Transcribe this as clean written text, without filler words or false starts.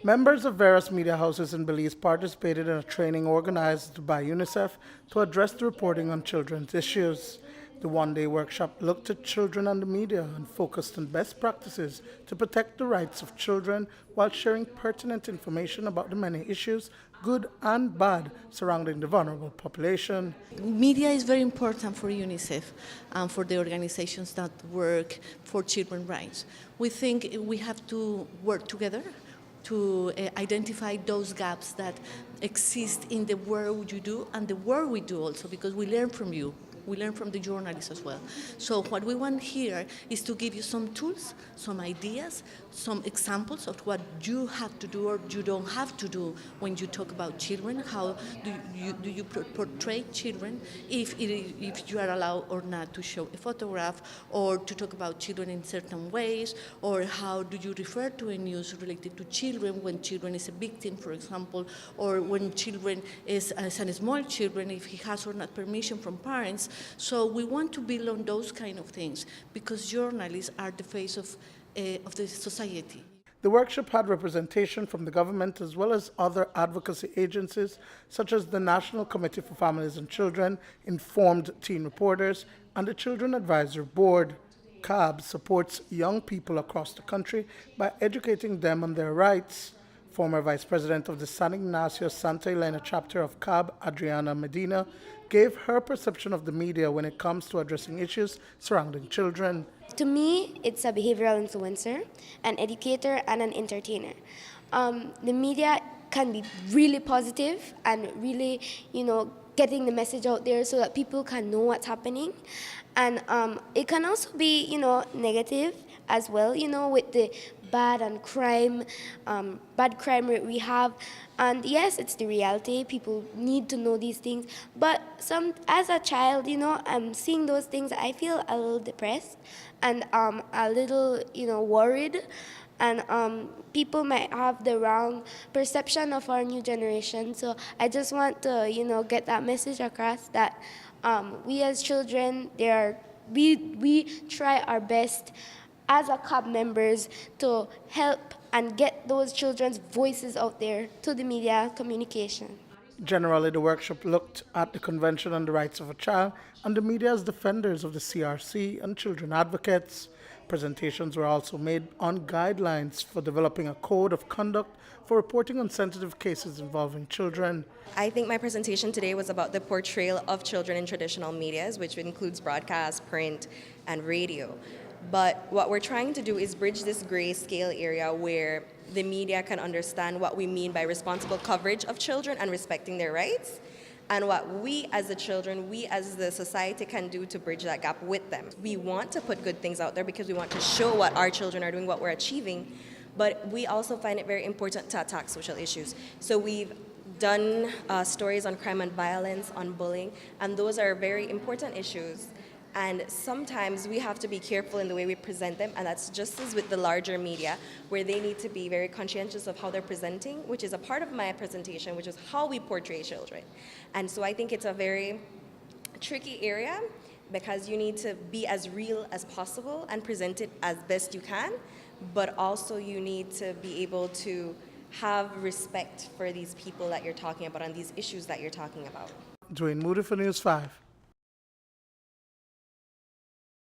Members of various media houses in Belize participated in a training organized by UNICEF to address the reporting on children's issues. The one-day workshop looked at children and the media and focused on best practices to protect the rights of children while sharing pertinent information about the many issues, good and bad, surrounding the vulnerable population. Media is very important for UNICEF and for the organizations that work for children's rights. We think we have to work together to identify those gaps that exist in the work you do and the work we do also, because we learn from you. We learn from the journalists as well. So what we want here is to give you some tools, some ideas, some examples of what you have to do or you don't have to do when you talk about children. How do you portray children, if you are allowed or not to show a photograph, or to talk about children in certain ways, or how do you refer to a news related to children when children is a victim, for example, or when children is a small children, if he has or not permission from parents. So we want to build on those kind of things because journalists are the face of the society. The workshop had representation from the government as well as other advocacy agencies such as the National Committee for Families and Children, Informed Teen Reporters, and the Children Advisory Board. CAB supports young people across the country by educating them on their rights. Former Vice President of the San Ignacio Santa Elena chapter of CAB, Adriana Medina, gave her perception of the media when it comes to addressing issues surrounding children. To me, it's a behavioral influencer, an educator, and an entertainer. The media can be really positive and really, getting the message out there so that people can know what's happening. And it can also be, negative as well, with the bad crime rate we have. And yes, it's the reality. People need to know these things. But as a child, I'm seeing those things. I feel a little depressed and a little, worried. And people might have the wrong perception of our new generation. So I just want to, get that message across that we as children, we try our best as a CAB members to help and get those children's voices out there to the media communication. Generally, the workshop looked at the Convention on the Rights of a Child and the media as defenders of the CRC and children advocates. Presentations were also made on guidelines for developing a code of conduct for reporting on sensitive cases involving children. I think my presentation today was about the portrayal of children in traditional medias, which includes broadcast, print, and radio. But what we're trying to do is bridge this gray scale area where the media can understand what we mean by responsible coverage of children and respecting their rights, and what we as the children, we as the society can do to bridge that gap with them. We want to put good things out there because we want to show what our children are doing, what we're achieving, but we also find it very important to attack social issues. So we've done stories on crime and violence, on bullying, and those are very important issues. And sometimes we have to be careful in the way we present them, and that's just as with the larger media, where they need to be very conscientious of how they're presenting, which is a part of my presentation, which is how we portray children. And so I think it's a very tricky area because you need to be as real as possible and present it as best you can, but also you need to be able to have respect for these people that you're talking about and these issues that you're talking about. Duane, Moody for News 5.